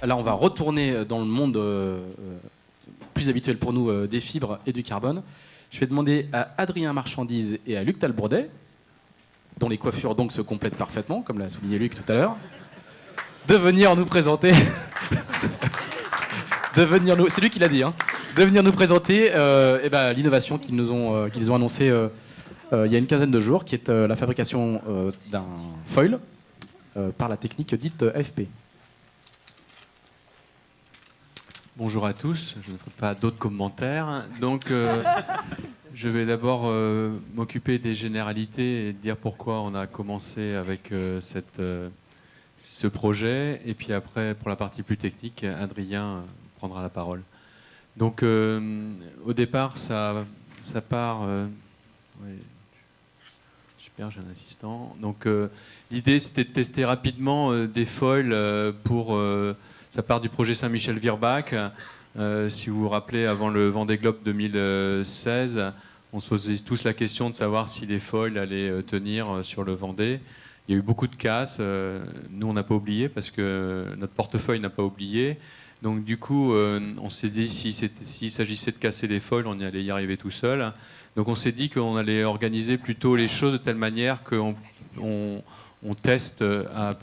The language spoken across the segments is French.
Là, on va retourner dans le monde plus habituel pour nous des fibres et du carbone. Je vais demander à Adrien Marchandise et à Luc Talbourdet, dont les coiffures donc se complètent parfaitement, comme l'a souligné Luc tout à l'heure, de venir nous présenter. C'est lui qui l'a dit, hein. De venir nous présenter l'innovation qu'ils ont annoncée il y a une quinzaine de jours, qui est la fabrication d'un foil par la technique dite AFP. Bonjour à tous, je ne ferai pas d'autres commentaires. Donc, je vais d'abord m'occuper des généralités et dire pourquoi on a commencé avec ce projet. Et puis après, pour la partie plus technique, Adrien prendra la parole. Donc, au départ, ça part... ouais, super, j'ai un assistant. Donc, l'idée, c'était de tester rapidement des foils pour... ça part du projet Saint-Michel-Virbac. Si vous vous rappelez, avant le Vendée Globe 2016, on se posait tous la question de savoir si les foils allaient tenir sur le Vendée. Il y a eu beaucoup de casses. Nous, on n'a pas oublié parce que notre portefeuille n'a pas oublié. Donc, du coup, on s'est dit s'il s'agissait de casser les foils, on allait y arriver tout seul. Donc, on s'est dit qu'on allait organiser plutôt les choses de telle manière qu'on teste à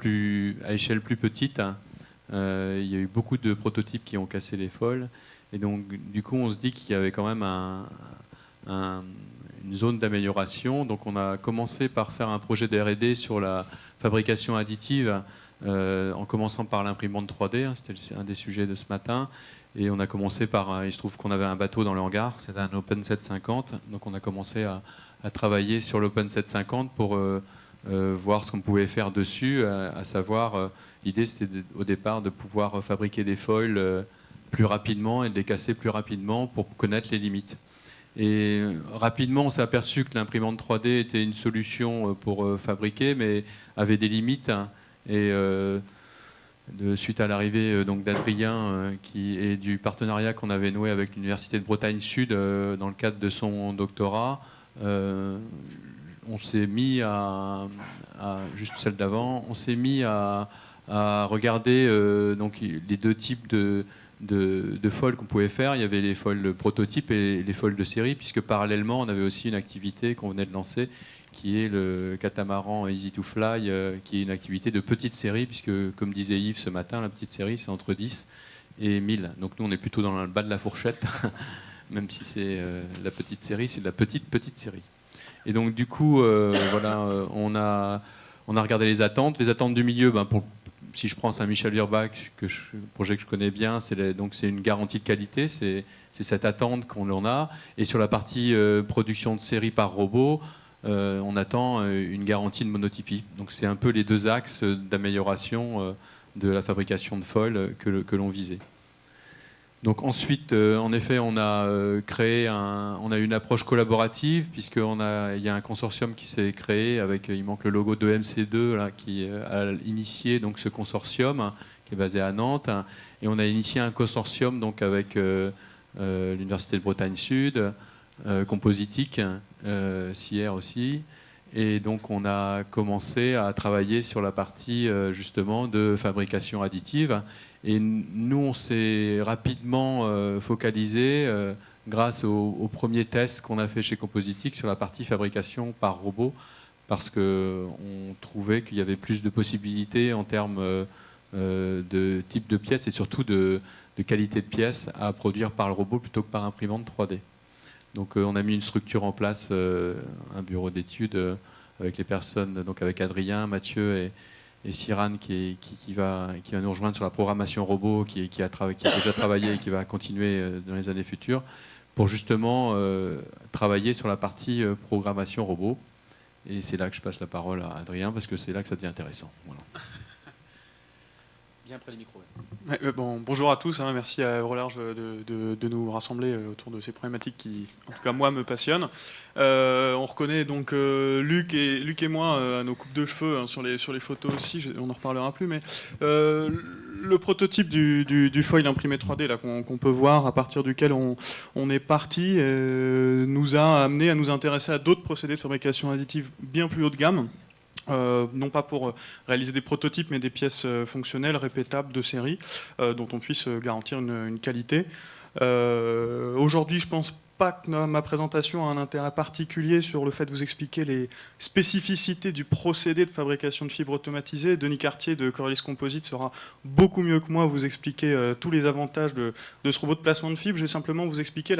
échelle plus petite. Il y a eu beaucoup de prototypes qui ont cassé les foils. Et donc, du coup, on se dit qu'il y avait quand même une zone d'amélioration. Donc, on a commencé par faire un projet de R&D sur la fabrication additive, en commençant par l'imprimante 3D. C'était un des sujets de ce matin. Et on a commencé par... il se trouve qu'on avait un bateau dans le hangar. C'était un Open 750. Donc, on a commencé à travailler sur l'Open 750 pour voir ce qu'on pouvait faire dessus, à savoir... L'idée, c'était au départ de pouvoir fabriquer des foils plus rapidement et de les casser plus rapidement pour connaître les limites. Et rapidement, on s'est aperçu que l'imprimante 3D était une solution pour fabriquer, mais avait des limites. Et suite à l'arrivée d'Adrien et du partenariat qu'on avait noué avec l'Université de Bretagne Sud dans le cadre de son doctorat, on s'est mis juste celle d'avant, on s'est mis à regarder donc les deux types de foils qu'on pouvait faire. Il y avait les foils prototypes et les foils de série, puisque parallèlement, on avait aussi une activité qu'on venait de lancer, qui est le catamaran Easy to Fly, qui est une activité de petite série, puisque, comme disait Yves ce matin, la petite série, c'est entre 10 et 1000. Donc nous, on est plutôt dans le bas de la fourchette, même si c'est la petite série, c'est de la petite série. Et donc, du coup, on a regardé les attentes. Les attentes du milieu, si je prends Saint-Michel-Virbac, projet que je connais bien, c'est une garantie de qualité, c'est cette attente qu'on en a. Et sur la partie production de série par robot, on attend une garantie de monotypie. Donc c'est un peu les deux axes d'amélioration de la fabrication de foils que l'on visait. Donc ensuite, en effet, on a une approche collaborative, puisqu'il y a un consortium qui s'est créé avec, il manque le logo de MC2 là, qui a initié donc ce consortium qui est basé à Nantes, et on a initié un consortium donc avec l'Université de Bretagne Sud, Compositique, CIR aussi. Et donc on a commencé à travailler sur la partie justement de fabrication additive. Et nous, on s'est rapidement focalisé grâce aux premiers tests qu'on a fait chez Compositique sur la partie fabrication par robot, parce qu'on trouvait qu'il y avait plus de possibilités en termes de type de pièces et surtout de qualité de pièces à produire par le robot plutôt que par imprimante 3D. Donc on a mis une structure en place, un bureau d'études avec les personnes, donc avec Adrien, Mathieu et Siran qui va nous rejoindre sur la programmation robot, qui a déjà travaillé et qui va continuer dans les années futures, pour justement travailler sur la partie programmation robot. Et c'est là que je passe la parole à Adrien, parce que c'est là que ça devient intéressant. Voilà. Bien près du micro. Bonjour à tous, merci à Eurolarge de nous rassembler autour de ces problématiques qui, en tout cas moi, me passionnent. On reconnaît donc Luc et moi à nos coupes de cheveux sur les photos aussi, on n'en reparlera plus, mais le prototype du foil imprimé 3D là, qu'on peut voir, à partir duquel on est parti, nous a amené à nous intéresser à d'autres procédés de fabrication additive bien plus haut de gamme. Non pas pour réaliser des prototypes, mais des pièces fonctionnelles, répétables, de série, dont on puisse garantir une qualité. Aujourd'hui, je pense pas que ma présentation a un intérêt particulier sur le fait de vous expliquer les spécificités du procédé de fabrication de fibres automatisées. Denis Cartier de Corellis Composite sera beaucoup mieux que moi vous expliquer tous les avantages de ce robot de placement de fibres. Je vais simplement vous expliquer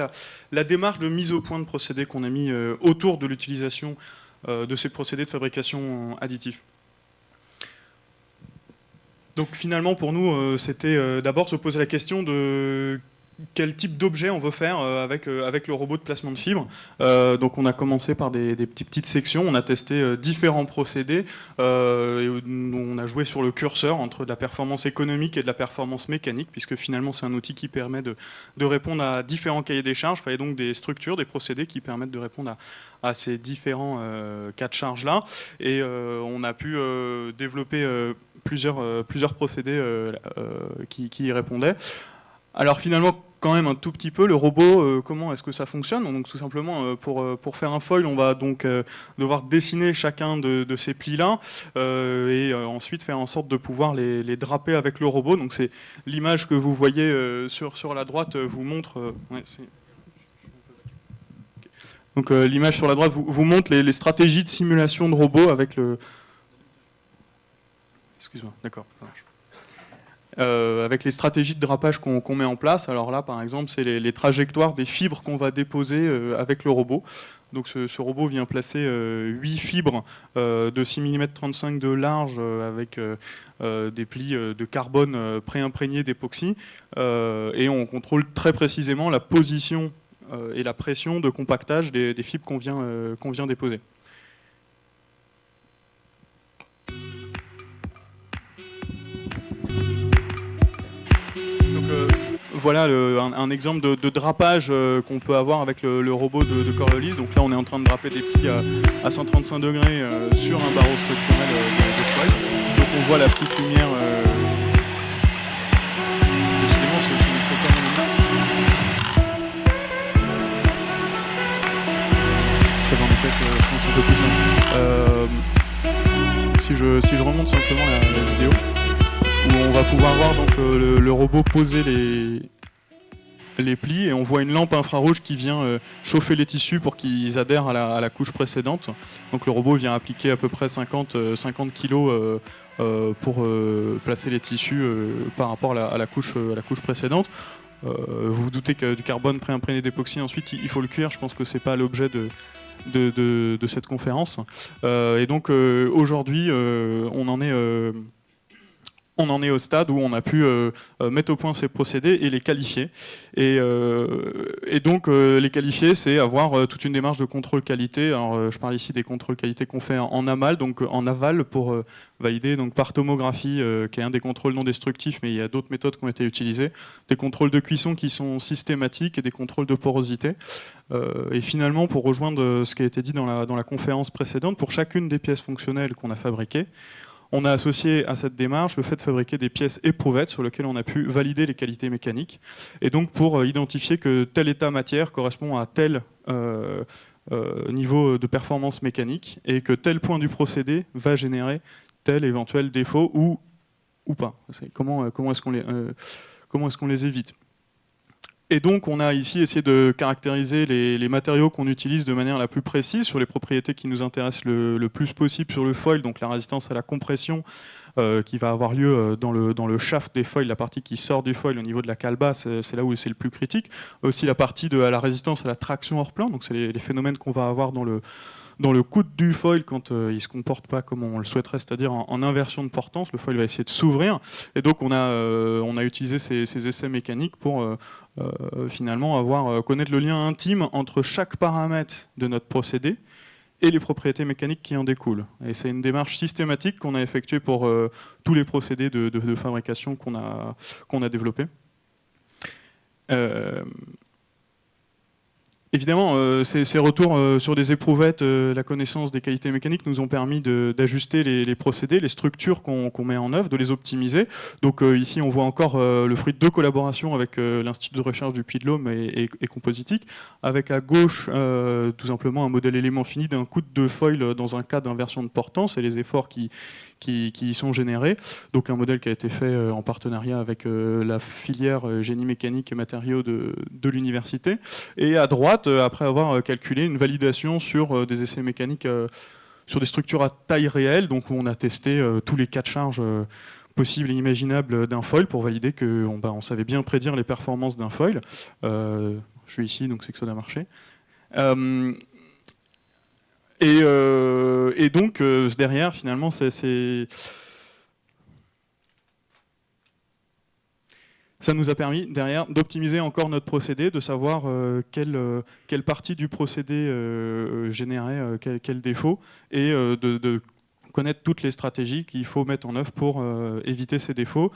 la démarche de mise au point de procédés qu'on a mis autour de l'utilisation de ces procédés de fabrication additifs. Donc finalement pour nous c'était d'abord se poser la question de quel type d'objet on veut faire avec le robot de placement de fibres. Donc on a commencé par des petites sections, on a testé différents procédés, et on a joué sur le curseur entre de la performance économique et de la performance mécanique, puisque finalement c'est un outil qui permet de répondre à différents cahiers des charges, et donc des structures, des procédés qui permettent de répondre à ces différents cas de charge-là. Et on a pu développer plusieurs procédés qui y répondaient. Alors finalement, quand même un tout petit peu, le robot, comment est-ce que ça fonctionne? Donc tout simplement, pour faire un foil, on va donc devoir dessiner chacun de ces plis-là et ensuite faire en sorte de pouvoir les draper avec le robot. Donc c'est l'image que vous voyez sur la droite vous montre... Donc l'image sur la droite vous montre les stratégies de simulation de robot avec le... Excuse-moi, d'accord, ça marche. Avec les stratégies de drapage qu'on met en place. Alors là, par exemple, c'est les trajectoires des fibres qu'on va déposer avec le robot. Donc ce robot vient placer 8 fibres de 6 mm 35 de large avec des plis de carbone pré-imprégnés d'époxy. Et on contrôle très précisément la position et la pression de compactage des fibres qu'on vient déposer. Voilà un exemple de drapage qu'on peut avoir avec le robot de Coriolis. Donc là, on est en train de draper des plis à 135 degrés sur un barreau structurel de foil. Donc on voit la petite lumière. Décidément, c'est aussi ça va en fait, je pense un peu plus simple. Si je remonte simplement la vidéo, où on va pouvoir voir donc le robot poser les plis et on voit une lampe infrarouge qui vient chauffer les tissus pour qu'ils adhèrent à la couche précédente. Donc le robot vient appliquer à peu près 50 kg pour placer les tissus par rapport à la couche précédente. Vous vous doutez que du carbone pré-imprégné d'époxy, ensuite il faut le cuire. Je pense que c'est pas l'objet de cette conférence. Et donc aujourd'hui on en est au stade où on a pu mettre au point ces procédés et les qualifier. Et donc les qualifier, c'est avoir toute une démarche de contrôle qualité. Alors je parle ici des contrôles qualité qu'on fait en aval, donc en aval pour valider donc par tomographie, qui est un des contrôles non destructifs, mais il y a d'autres méthodes qui ont été utilisées. Des contrôles de cuisson qui sont systématiques et des contrôles de porosité. Et finalement, pour rejoindre ce qui a été dit dans la conférence précédente, pour chacune des pièces fonctionnelles qu'on a fabriquées, on a associé à cette démarche le fait de fabriquer des pièces éprouvettes sur lesquelles on a pu valider les qualités mécaniques. Et donc pour identifier que tel état matière correspond à tel niveau de performance mécanique et que tel point du procédé va générer tel éventuel défaut ou pas. Comment est-ce qu'on les évite? Et donc on a ici essayé de caractériser les matériaux qu'on utilise de manière la plus précise sur les propriétés qui nous intéressent le plus possible sur le foil, donc la résistance à la compression qui va avoir lieu dans le shaft des foils, la partie qui sort du foil au niveau de la calebasse, c'est là où c'est le plus critique. Aussi la partie de la résistance à la traction hors plan, donc c'est les phénomènes qu'on va avoir dans le coude du foil quand il ne se comporte pas comme on le souhaiterait, c'est-à-dire en inversion de portance. Le foil va essayer de s'ouvrir. Et donc on a utilisé ces essais mécaniques pour finalement connaître le lien intime entre chaque paramètre de notre procédé et les propriétés mécaniques qui en découlent. Et c'est une démarche systématique qu'on a effectuée pour tous les procédés de fabrication qu'on a développés. Évidemment, ces retours sur des éprouvettes, la connaissance des qualités mécaniques nous ont permis d'ajuster les procédés, les structures qu'on met en œuvre, de les optimiser. Donc ici, on voit encore le fruit de 2 collaborations avec l'Institut de recherche du Puy-de-Dôme et Compositique, avec à gauche tout simplement un modèle élément fini d'un coude de foil dans un cas d'inversion de portance et les efforts qui y sont générés. Donc un modèle qui a été fait en partenariat avec la filière génie mécanique et matériaux de l'université. Et à droite, après avoir calculé une validation sur des essais mécaniques sur des structures à taille réelle, donc où on a testé tous les cas de charge possibles et imaginables d'un foil pour valider qu'on savait bien prédire les performances d'un foil. Je suis ici, donc c'est que ça a marché. Et donc, derrière, finalement, ça nous a permis, derrière, d'optimiser encore notre procédé, de savoir quelle partie du procédé générait quel défaut, et de connaître toutes les stratégies qu'il faut mettre en œuvre pour éviter ces défauts.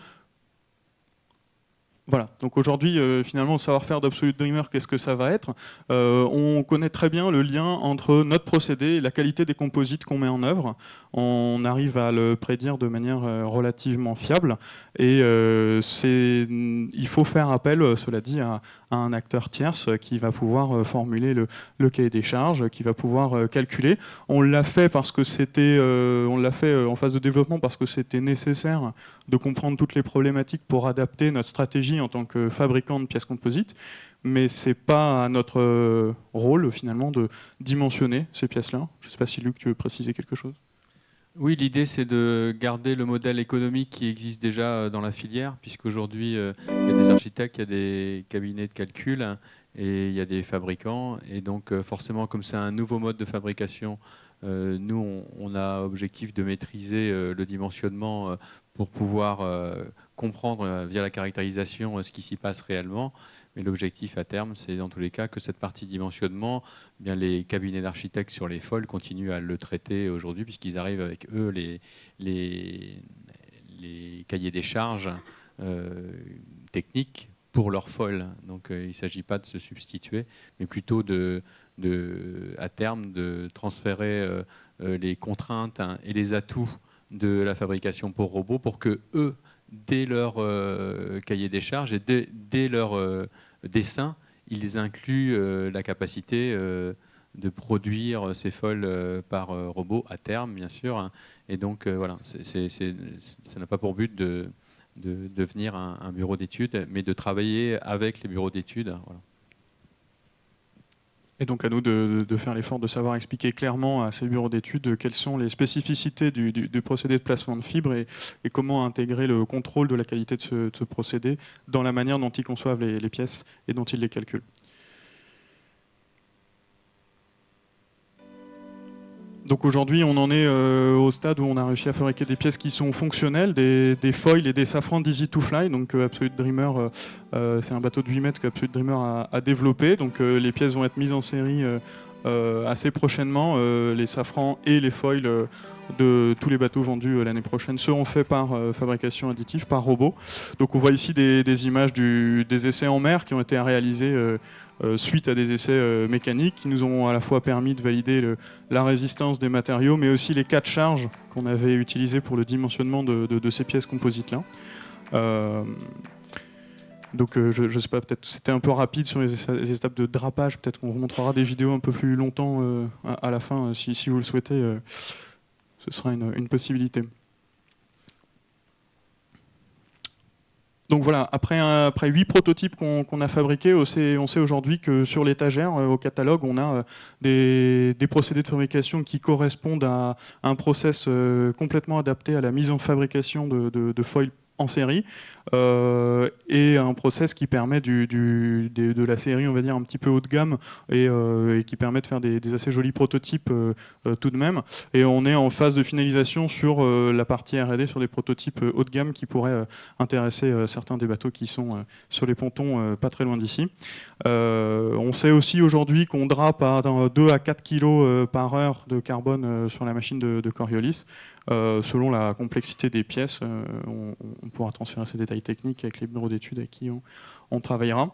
Voilà, donc aujourd'hui, finalement, le savoir-faire d'Absolute Dreamer, qu'est-ce que ça va être ? On connaît très bien le lien entre notre procédé et la qualité des composites qu'on met en œuvre. On arrive à le prédire de manière relativement fiable. Et il faut faire appel, cela dit, à un acteur tierce qui va pouvoir formuler le cahier des charges, qui va pouvoir calculer. On l'a fait parce que on l'a fait en phase de développement parce que c'était nécessaire de comprendre toutes les problématiques pour adapter notre stratégie en tant que fabricant de pièces composites, mais c'est pas à notre rôle finalement de dimensionner ces pièces-là. Je ne sais pas si Luc, tu veux préciser quelque chose ? Oui, l'idée c'est de garder le modèle économique qui existe déjà dans la filière, puisqu'aujourd'hui il y a des architectes, il y a des cabinets de calcul et il y a des fabricants, et donc forcément comme c'est un nouveau mode de fabrication, nous on a objectif de maîtriser le dimensionnement pour pouvoir comprendre via la caractérisation ce qui s'y passe réellement. Mais l'objectif à terme, c'est dans tous les cas que cette partie dimensionnement, eh bien les cabinets d'architectes sur les foils continuent à le traiter aujourd'hui, puisqu'ils arrivent avec eux les cahiers des charges techniques pour leurs foils. Donc il ne s'agit pas de se substituer, mais plutôt à terme de transférer les contraintes et les atouts de la fabrication pour robots pour que eux, dès leur cahier des charges et dès leur dessin, ils incluent la capacité de produire ces foils par robot à terme, bien sûr. Hein. Et donc, voilà, ça n'a pas pour but de devenir un bureau d'études, mais de travailler avec les bureaux d'études. Voilà. Et donc à nous de faire l'effort de savoir expliquer clairement à ces bureaux d'études quelles sont les spécificités du procédé de placement de fibres et comment intégrer le contrôle de la qualité de ce procédé dans la manière dont ils conçoivent les pièces et dont ils les calculent. Donc aujourd'hui, on en est au stade où on a réussi à fabriquer des pièces qui sont fonctionnelles, des foils et des safrans d'Easy to Fly. Donc Absolute Dreamer, c'est un bateau de 8 mètres qu'Absolute Dreamer a développé. Donc les pièces vont être mises en série assez prochainement. Les safrans et les foils de tous les bateaux vendus l'année prochaine seront faits par fabrication additive, par robot. Donc on voit ici des images des essais en mer qui ont été réalisés suite à des essais mécaniques qui nous ont à la fois permis de valider la résistance des matériaux, mais aussi les cas de charge qu'on avait utilisés pour le dimensionnement de ces pièces composites-là. Donc je ne sais pas, peut-être c'était un peu rapide sur les étapes de drapage, peut-être qu'on remontrera des vidéos un peu plus longtemps à la fin, si vous le souhaitez, ce sera une possibilité. Donc voilà, après 8 prototypes qu'on a fabriqués, on sait aujourd'hui que sur l'étagère, au catalogue, on a des procédés de fabrication qui correspondent à un process complètement adapté à la mise en fabrication de foils en série. et un process qui permet de la série, on va dire, un petit peu haut de gamme et qui permet de faire des assez jolis prototypes tout de même. Et on est en phase de finalisation sur la partie R&D, sur des prototypes haut de gamme qui pourraient intéresser certains des bateaux qui sont sur les pontons pas très loin d'ici. On sait aussi aujourd'hui qu'on drape à 2 à 4 kg par heure de carbone sur la machine de Coriolis. Selon la complexité des pièces, on pourra transférer ces détails techniques avec les bureaux d'études avec qui on travaillera.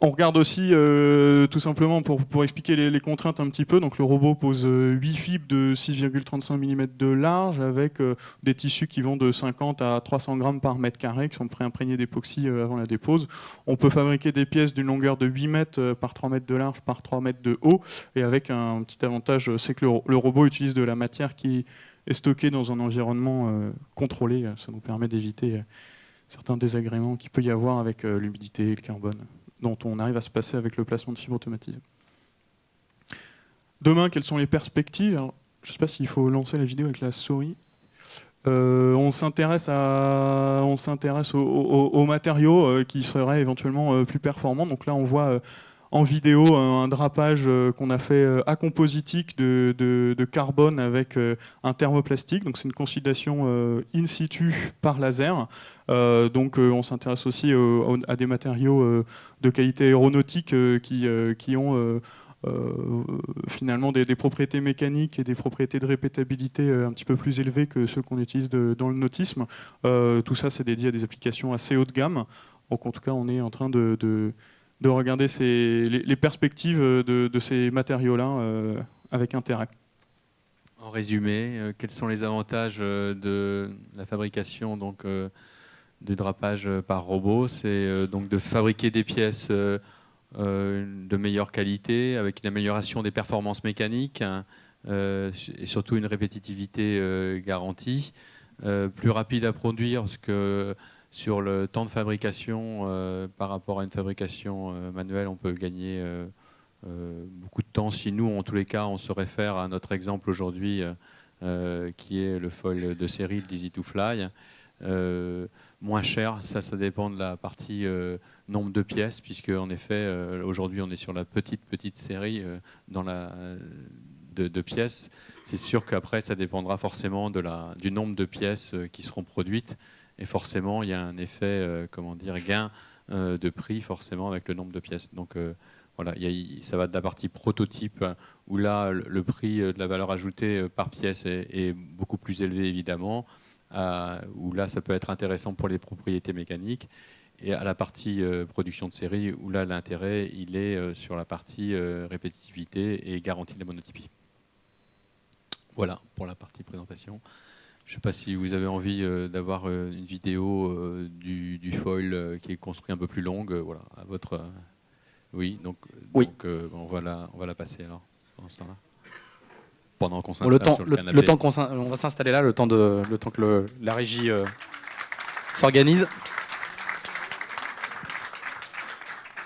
On regarde aussi, tout simplement, pour expliquer les contraintes un petit peu. Donc, le robot pose 8 fibres de 6,35 mm de large avec des tissus qui vont de 50 à 300 grammes par mètre carré qui sont préimprégnés d'époxy avant la dépose. On peut fabriquer des pièces d'une longueur de 8 mètres par 3 mètres de large par 3 mètres de haut. Et avec un petit avantage, c'est que le robot utilise de la matière qui est stockée dans un environnement contrôlé. Ça nous permet d'éviter certains désagréments qu'il peut y avoir avec l'humidité et le carbone, dont on arrive à se passer avec le placement de fibres automatisées. Demain, quelles sont les perspectives? Alors, je ne sais pas s'il faut lancer la vidéo avec la souris. On s'intéresse aux matériaux qui seraient éventuellement plus performants. Donc là, on voit en vidéo un drapage qu'on a fait acompositique de carbone avec un thermoplastique. Donc c'est une consolidation in situ par laser. Donc on s'intéresse aussi à des matériaux de qualité aéronautique qui ont finalement des propriétés mécaniques et des propriétés de répétabilité un petit peu plus élevées que ceux qu'on utilise dans le nautisme. Tout ça, c'est dédié à des applications assez haut de gamme. Donc en tout cas, on est en train de regarder les perspectives de ces matériaux-là avec intérêt. En résumé, quels sont les avantages de la fabrication de drapage par robot? C'est donc de fabriquer des pièces de meilleure qualité, avec une amélioration des performances mécaniques et surtout une répétitivité garantie, plus rapide à produire parce que sur le temps de fabrication par rapport à une fabrication manuelle, on peut gagner beaucoup de temps. Si nous, en tous les cas, on se réfère à notre exemple aujourd'hui qui est le foil de série, le Easy to Fly, moins cher, ça dépend de la partie nombre de pièces, puisque en effet, aujourd'hui, on est sur la petite série de pièces. C'est sûr qu'après, ça dépendra forcément du nombre de pièces qui seront produites, et forcément, il y a un effet, gain de prix, forcément, avec le nombre de pièces. Donc, voilà, ça va de la partie prototype, où là, le prix de la valeur ajoutée par pièce est beaucoup plus élevé, évidemment, où là, ça peut être intéressant pour les propriétés mécaniques, et à la partie production de série, où là, l'intérêt, il est sur la partie répétitivité et garantie de la monotypie. Voilà pour la partie présentation. Je ne sais pas si vous avez envie d'avoir une vidéo du foil qui est construit un peu plus longue. Voilà, à votre... Oui, donc on va la passer alors, pendant ce temps-là. Pendant qu'on s'installe sur le canapé. On va s'installer là, le temps que la régie s'organise.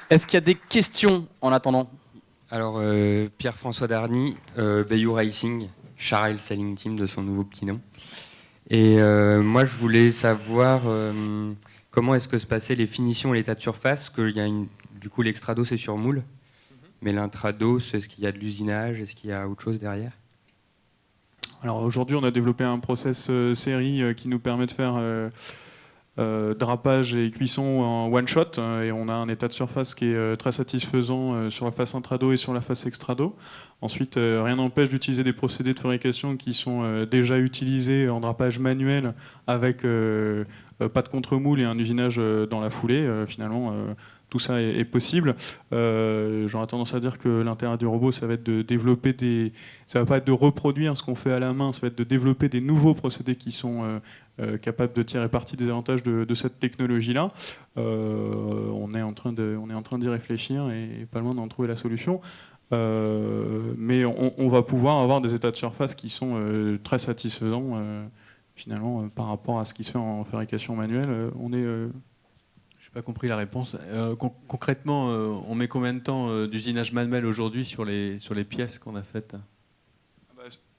Est-ce qu'il y a des questions en attendant? Alors, Pierre-François Darny, Bayou Racing, Charel Sailing Team de son nouveau petit nom. Et moi, je voulais savoir comment est-ce que se passaient les finitions et l'état de surface, que du coup, l'extrado, c'est sur moule. Mais l'intrado, est-ce qu'il y a de l'usinage? Est-ce qu'il y a autre chose derrière? Alors aujourd'hui, on a développé un process série qui nous permet de faire drapage et cuisson en one shot, et on a un état de surface qui est très satisfaisant sur la face intrado et sur la face extrado. Ensuite, rien n'empêche d'utiliser des procédés de fabrication qui sont déjà utilisés en drapage manuel avec pas de contre-moule et un usinage dans la foulée. Finalement, tout ça est possible. J'aurais tendance à dire que l'intérêt du robot, ça va être de développer ça va pas être de reproduire ce qu'on fait à la main, ça va être de développer des nouveaux procédés qui sont capables de tirer parti des avantages de cette technologie-là. On est en train d'y réfléchir et pas loin d'en trouver la solution. Mais on va pouvoir avoir des états de surface qui sont très satisfaisants finalement par rapport à ce qui se fait en fabrication manuelle. Je n'ai pas compris la réponse. Concrètement, on met combien de temps d'usinage manuel aujourd'hui sur les pièces qu'on a faites?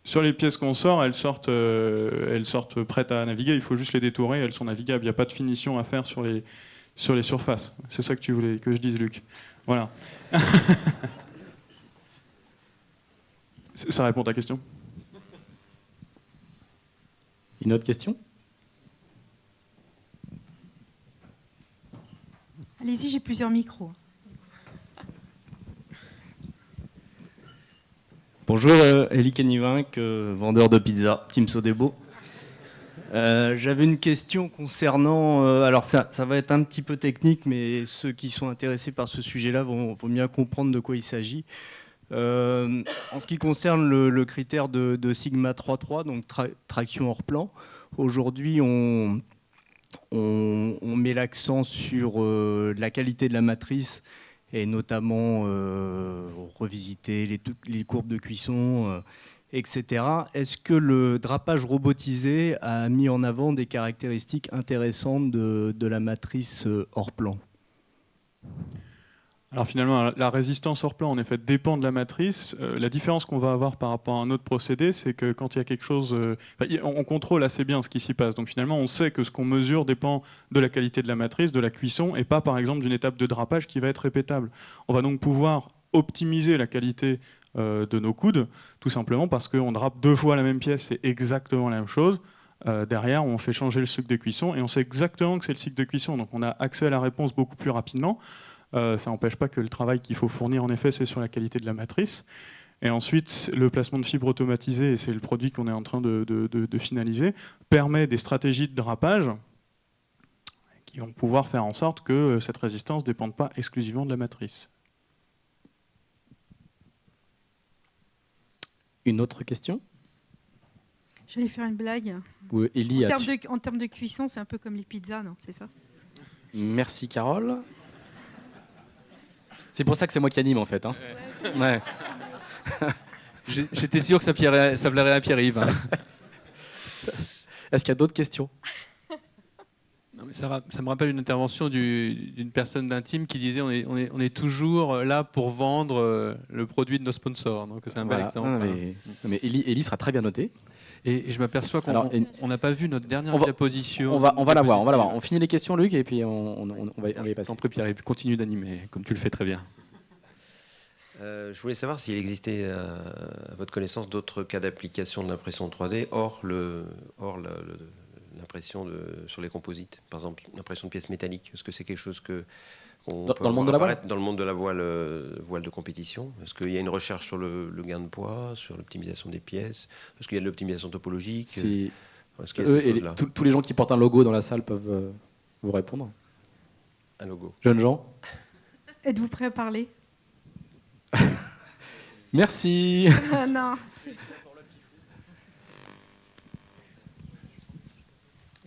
Sur les pièces qu'on sort, elles sortent prêtes à naviguer. Il faut juste les détourer. Elles sont navigables. Il n'y a pas de finition à faire sur les surfaces. C'est ça que tu voulais que je dise, Luc. Voilà. Ça répond à ta question? Une autre question? Allez-y, j'ai plusieurs micros. Bonjour, Elie Kenivink, vendeur de pizza, Team Sodebo. J'avais une question concernant... alors ça va être un petit peu technique, mais ceux qui sont intéressés par ce sujet-là vont bien comprendre de quoi il s'agit. En ce qui concerne le critère de Sigma 3.3, donc traction hors plan, aujourd'hui on met l'accent sur la qualité de la matrice et notamment revisiter les courbes de cuisson, etc. Est-ce que le drapage robotisé a mis en avant des caractéristiques intéressantes de la matrice hors plan ? Alors finalement, la résistance hors plan, en effet, dépend de la matrice. La différence qu'on va avoir par rapport à un autre procédé, c'est que quand il y a quelque chose... on contrôle assez bien ce qui s'y passe. Donc finalement, on sait que ce qu'on mesure dépend de la qualité de la matrice, de la cuisson, et pas par exemple d'une étape de drapage qui va être répétable. On va donc pouvoir optimiser la qualité de nos coudes, tout simplement parce qu'on drape 2 fois la même pièce, c'est exactement la même chose. Derrière, on fait changer le cycle de cuisson, et on sait exactement que c'est le cycle de cuisson. Donc on a accès à la réponse beaucoup plus rapidement. Ça n'empêche pas que le travail qu'il faut fournir, en effet, c'est sur la qualité de la matrice. Et ensuite, le placement de fibres automatisées, et c'est le produit qu'on est en train de finaliser, permet des stratégies de drapage qui vont pouvoir faire en sorte que cette résistance ne dépende pas exclusivement de la matrice. Une autre question? J'allais faire une blague. Elie, En termes de cuisson, c'est un peu comme les pizzas, non? C'est ça? Merci, Carole. C'est pour ça que c'est moi qui anime, en fait. Hein. Ouais. J'étais sûr que ça plairait à Pierre-Yves. Hein. Est-ce qu'il y a d'autres questions? Non, mais ça me rappelle une intervention d'une personne d'Intime qui disait on est toujours là pour vendre le produit de nos sponsors. Donc c'est un bel exemple. Mais Elie sera très bien noté. Et je m'aperçois qu'on n'a pas vu notre dernière diaposition. On va la voir. On finit les questions, Luc, et puis on va y passer. En prie, Pierre-Yves, continue d'animer, comme tu le fais très bien. Je voulais savoir s'il existait, à votre connaissance, d'autres cas d'application de l'impression 3D hors l'impression sur les composites. Par exemple, l'impression de pièces métalliques. Est-ce que c'est quelque chose dans le monde de la voile, dans le monde de la voile de compétition? Est-ce qu'il y a une recherche sur le gain de poids, sur l'optimisation des pièces? Est-ce qu'il y a de l'optimisation topologique? Tous les gens qui portent un logo dans la salle peuvent vous répondre. Un logo. Jeunes gens. Êtes-vous prêts à parler? Merci. Non.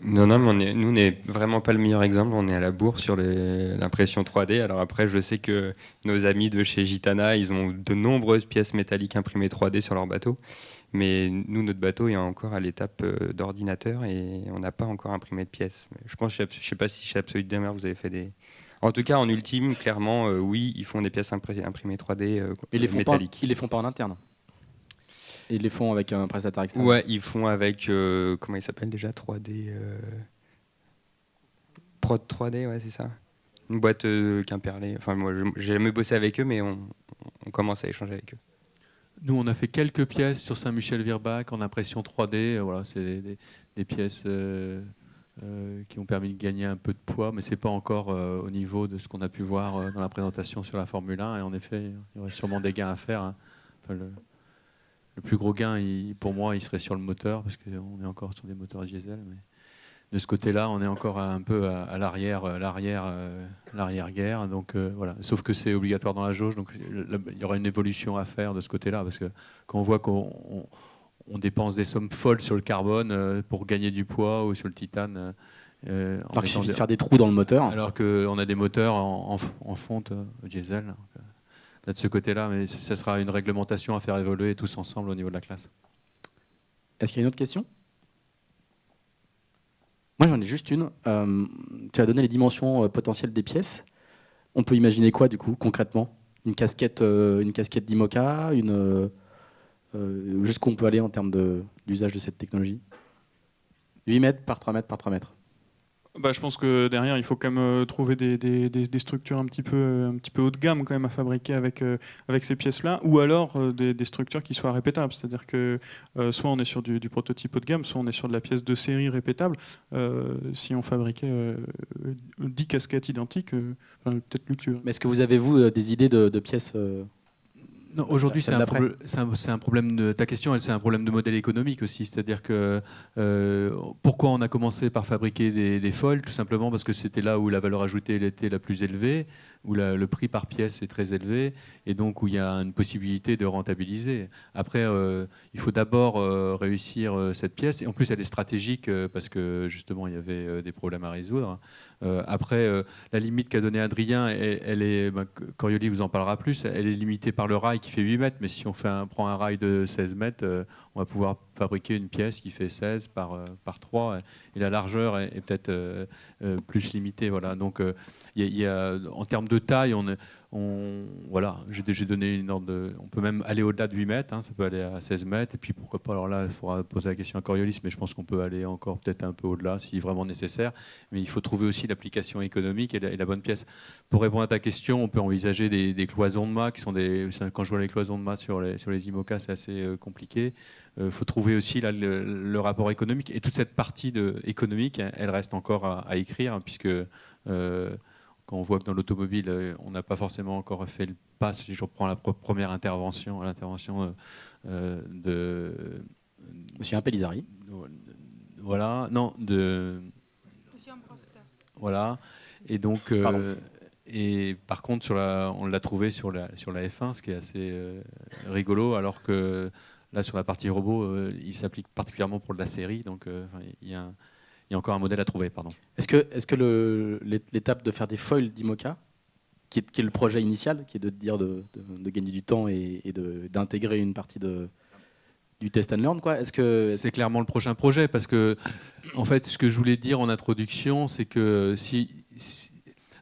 Non, mais nous, on n'est vraiment pas le meilleur exemple. On est à la bourre sur l'impression 3D. Alors après, je sais que nos amis de chez Gitana, ils ont de nombreuses pièces métalliques imprimées 3D sur leur bateau. Mais nous, notre bateau est encore à l'étape d'ordinateur et on n'a pas encore imprimé de pièces. Je ne sais pas si chez Absolute Gamer, vous avez fait des... En tout cas, en ultime, clairement, oui, ils font des pièces imprimées 3D métalliques. Ils les font pas en interne. Ils les font avec un prestataire externe. Ouais, ils font avec comment il s'appelle déjà, 3D Prod 3D, ouais, c'est ça. Une boîte Quimperlé. Enfin, moi, j'ai jamais bossé avec eux, mais on commence à échanger avec eux. Nous, on a fait quelques pièces sur Saint-Michel-Virbach en impression 3D. Voilà, c'est des pièces qui ont permis de gagner un peu de poids, mais c'est pas encore au niveau de ce qu'on a pu voir dans la présentation sur la Formule 1. Et en effet, il y aurait sûrement des gains à faire. Hein. Enfin, le plus gros gain, pour moi, il serait sur le moteur, parce qu'on est encore sur des moteurs diesel. Mais de ce côté-là, on est encore un peu à l'arrière-guerre. Donc voilà. Sauf que c'est obligatoire dans la jauge, donc il y aura une évolution à faire de ce côté-là, parce que quand on voit qu'on dépense des sommes folles sur le carbone pour gagner du poids ou sur le titane. Alors qu'il suffit de faire des trous dans le moteur. Alors qu'on a des moteurs en fonte diesel. Là, de ce côté-là, mais ça sera une réglementation à faire évoluer tous ensemble au niveau de la classe. Est-ce qu'il y a une autre question? Moi, j'en ai juste une. Tu as donné les dimensions potentielles des pièces. On peut imaginer quoi, du coup, concrètement? Une casquette d'IMOCA, jusqu'où on peut aller en termes d'usage de cette technologie. 8 mètres par 3 mètres par 3 mètres. Bah, je pense que derrière, il faut quand même trouver des structures un petit peu haut de gamme quand même à fabriquer avec ces pièces-là, ou alors des structures qui soient répétables. C'est-à-dire que soit on est sur du prototype haut de gamme, soit on est sur de la pièce de série répétable. Si on fabriquait 10 casquettes identiques, peut-être Luc, tu veux. Mais est-ce que vous avez, vous, des idées de pièces Non, aujourd'hui, celle d'après. c'est un problème de ta question. C'est un problème de modèle économique aussi. C'est-à-dire que pourquoi on a commencé par fabriquer des foils? Tout simplement parce que c'était là où la valeur ajoutée elle était la plus élevée, où le prix par pièce est très élevé, et donc où il y a une possibilité de rentabiliser. Après, il faut d'abord réussir cette pièce, et en plus elle est stratégique parce que justement il y avait des problèmes à résoudre. Après, la limite qu'a donnée Adrien, elle est, Corioli vous en parlera plus, elle est limitée par le rail qui fait 8 mètres, mais si on prend un rail de 16 mètres, on va pouvoir fabriquer une pièce qui fait 16 par 3, et la largeur est peut-être plus limitée. Voilà. Donc, en termes de taille, voilà, j'ai donné une ordre on peut même aller au-delà de 8 mètres, ça peut aller à 16 mètres, et puis pourquoi pas, alors là, il faudra poser la question à Coriolis, mais je pense qu'on peut aller encore peut-être un peu au-delà si vraiment nécessaire, mais il faut trouver aussi l'application économique et la bonne pièce. Pour répondre à ta question, on peut envisager des cloisons de mât, quand je vois les cloisons de mât sur les IMOCA, c'est assez compliqué. Il faut trouver aussi là, le rapport économique, et toute cette partie économique, elle reste encore à écrire, puisque quand on voit que dans l'automobile, on n'a pas forcément encore fait le pas, si je reprends la première intervention, l'intervention de Monsieur Impelizari. Voilà, non, voilà, et donc, et par contre, on l'a trouvé sur la F1, ce qui est assez rigolo, alors que là, sur la partie robot, il s'applique particulièrement pour de la série, donc il y a encore un modèle à trouver. Pardon. Est-ce que l'étape de faire des foils d'IMOCA, qui est le projet initial, qui est de dire de gagner du temps et d'intégrer une partie du test and learn, quoi, c'est clairement le prochain projet, parce que en fait, ce que je voulais dire en introduction, c'est que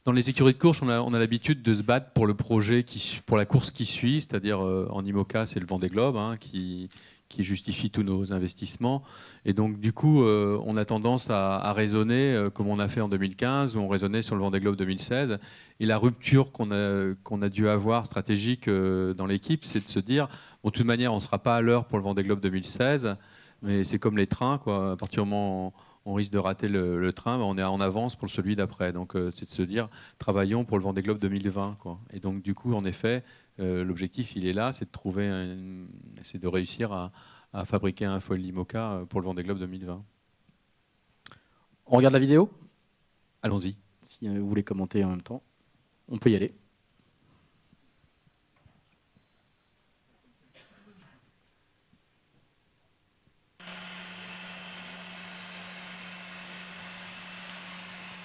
dans les écuries de course, on a l'habitude de se battre pour le projet pour la course qui suit, c'est-à-dire en IMOCA, c'est le Vendée Globe qui justifie tous nos investissements. Et donc, du coup, on a tendance à raisonner comme on a fait en 2015, où on raisonnait sur le Vendée Globe 2016. Et la rupture qu'on a dû avoir stratégique dans l'équipe, c'est de se dire, bon, de toute manière, on ne sera pas à l'heure pour le Vendée Globe 2016, mais c'est comme les trains, quoi. À partir du moment où on risque de rater le train, on est en avance pour celui d'après. Donc, c'est de se dire, travaillons pour le Vendée Globe 2020, quoi. Et donc, du coup, en effet, l'objectif, il est là, c'est de réussir à fabriquer un foil IMOCA pour le Vendée Globe 2020. On regarde la vidéo? Allons-y. Si vous voulez commenter en même temps, on peut y aller.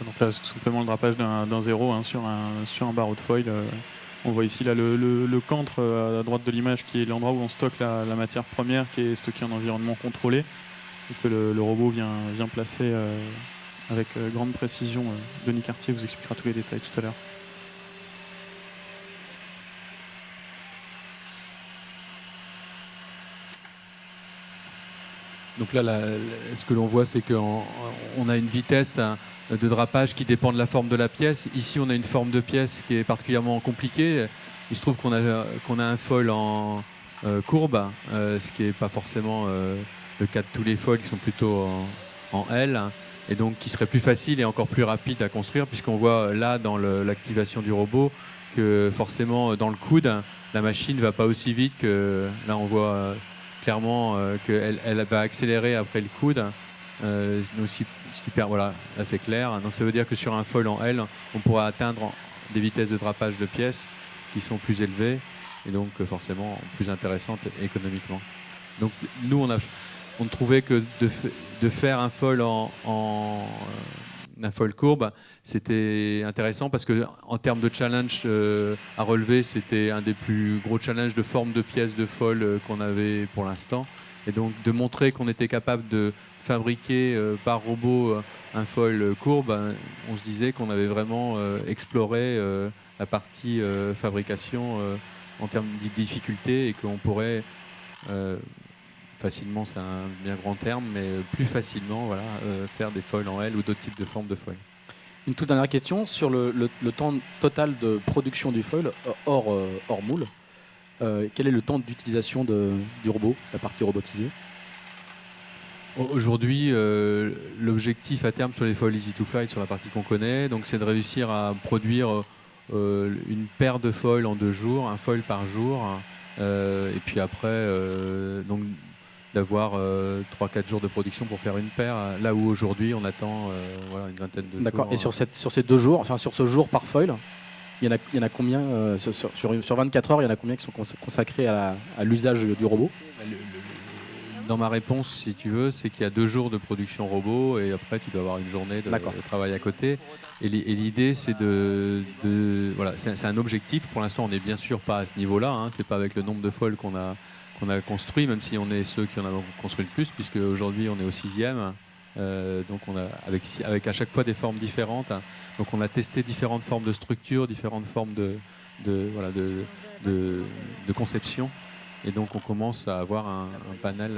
Donc là, c'est tout simplement le drapage d'un zéro sur un barreau de foil. On voit ici là, le cantre à droite de l'image, qui est l'endroit où on stocke la matière première, qui est stockée en environnement contrôlé, et que le robot vient placer avec grande précision. Denis Cartier vous expliquera tous les détails tout à l'heure. Donc là, ce que l'on voit, c'est qu'on a une vitesse de drapage qui dépend de la forme de la pièce. Ici, on a une forme de pièce qui est particulièrement compliquée. Il se trouve qu'on a un foil en courbe, ce qui n'est pas forcément le cas de tous les foils qui sont plutôt en L, et donc qui serait plus facile et encore plus rapide à construire, puisqu'on voit là, dans l'activation du robot, que forcément, dans le coude, la machine ne va pas aussi vite que... Là, on voit... clairement qu'elle va accélérer après le coude. Voilà, là c'est clair. Donc ça veut dire que sur un foil en L, on pourra atteindre des vitesses de drapage de pièces qui sont plus élevées et donc forcément plus intéressantes économiquement. Donc nous, on trouvait que de faire un foil un foil courbe, c'était intéressant parce que en termes de challenge à relever, c'était un des plus gros challenges de forme de pièces de foil qu'on avait pour l'instant. Et donc de montrer qu'on était capable de fabriquer par robot un foil courbe, on se disait qu'on avait vraiment exploré la partie fabrication en termes de difficulté, et qu'on pourrait facilement, c'est un bien grand terme, mais plus facilement, voilà, faire des foils en L ou d'autres types de formes de foils. Une toute dernière question sur le temps total de production du foil hors moule. Quel est le temps d'utilisation du robot, la partie robotisée? Aujourd'hui, l'objectif à terme sur les foils Easy to Fly, sur la partie qu'on connaît, donc c'est de réussir à produire une paire de foils en 2 jours, un foil par jour, et puis après, donc d'avoir 3-4 jours de production pour faire une paire, là où aujourd'hui on attend voilà, une vingtaine de jours. D'accord. Et sur ces 2 jours, enfin sur ce jour par foil, il y en a combien sur 24 heures, il y en a combien qui sont consacrés à l'usage du robot? Dans ma réponse, si tu veux, c'est qu'il y a 2 jours de production robot et après tu dois avoir une journée de travail à côté. Et l'idée, c'est voilà, c'est un objectif. Pour l'instant, on n'est bien sûr pas à ce niveau-là. Hein. C'est pas avec le nombre de foils qu'on a construit, même si on est ceux qui en ont construit le plus, puisque aujourd'hui on est au 6e. Donc on a avec à chaque fois des formes différentes. Donc on a testé différentes formes de structure, différentes formes de conception. Et donc on commence à avoir un panel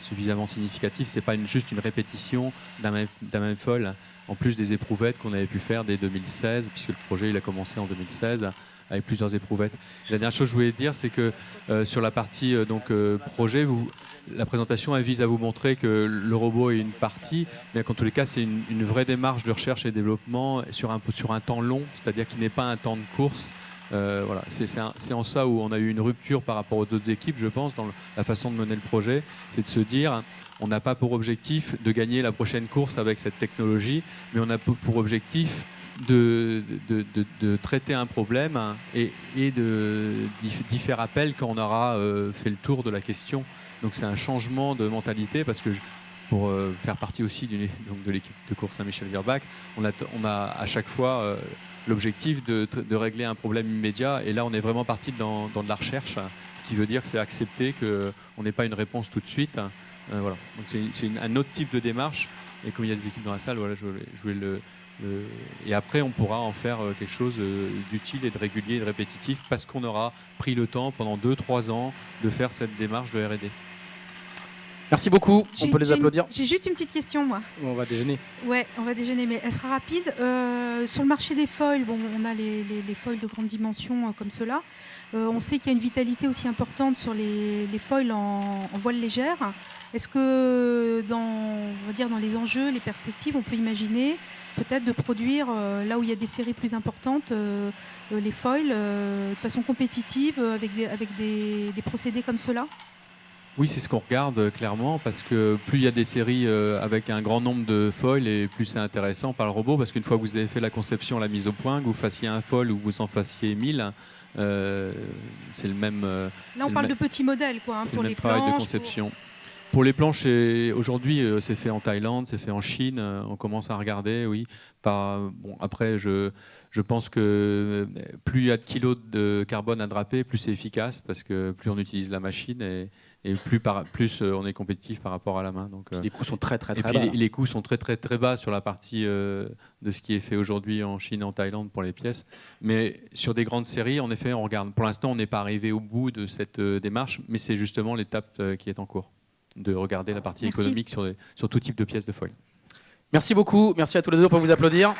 suffisamment significatif. C'est pas juste une répétition d'un même foil, en plus des éprouvettes qu'on avait pu faire dès 2016, puisque le projet il a commencé en 2016 avec plusieurs éprouvettes. La dernière chose que je voulais dire, c'est que sur la partie projet, la présentation elle vise à vous montrer que le robot est une partie, mais qu'en tous les cas c'est une vraie démarche de recherche et développement sur un temps long, c'est-à-dire qu'il n'est pas un temps de course. Voilà, c'est en ça où on a eu une rupture par rapport aux autres équipes, je pense, dans la façon de mener le projet. C'est de se dire, on n'a pas pour objectif de gagner la prochaine course avec cette technologie, mais on a pour objectif de traiter un problème et d'y faire appel quand on aura fait le tour de la question. Donc c'est un changement de mentalité, parce que pour faire partie aussi de l'équipe de course Saint-Michel-Virbac, on a à chaque fois l'objectif de régler un problème immédiat, et là on est vraiment parti dans de la recherche, ce qui veut dire que c'est accepter qu'on n'ait pas une réponse tout de suite. Voilà. Donc c'est un autre type de démarche, et comme il y a des équipes dans la salle, voilà, je voulais et après on pourra en faire quelque chose d'utile et de régulier et de répétitif, parce qu'on aura pris le temps pendant 2-3 ans de faire cette démarche de R&D. Merci beaucoup, on peut les applaudir. J'ai juste une petite question, moi. On va déjeuner. Ouais, on va déjeuner, mais elle sera rapide. Sur le marché des foils, bon, on a les foils de grande dimension comme cela. On sait qu'il y a une vitalité aussi importante sur les foils en voile légère. Est-ce que on va dire dans les enjeux, les perspectives, on peut imaginer peut-être de produire, là où il y a des séries plus importantes, les foils de façon compétitive avec des procédés comme cela? Oui, c'est ce qu'on regarde clairement, parce que plus il y a des séries avec un grand nombre de foils, et plus c'est intéressant par le robot, parce qu'une fois que vous avez fait la conception, la mise au point, que vous fassiez un foil ou vous en fassiez 1000, c'est le même. Là, on parle de petits modèles, quoi, pour les planches. Travail de conception. Pour les planches, aujourd'hui, c'est fait en Thaïlande, c'est fait en Chine. On commence à regarder, oui. Après, je pense que plus il y a de kilos de carbone à draper, plus c'est efficace, parce que plus on utilise la machine et plus on est compétitif par rapport à la main. Donc, les coûts sont très bas. Les coûts sont très bas sur la partie de ce qui est fait aujourd'hui en Chine et en Thaïlande pour les pièces. Mais sur des grandes séries, en effet, on regarde. Pour l'instant, on n'est pas arrivé au bout de cette démarche, mais c'est justement l'étape qui est en cours, de regarder la partie économique sur tout type de pièces de foil. Merci beaucoup, merci à tous les deux, on peut vous applaudir.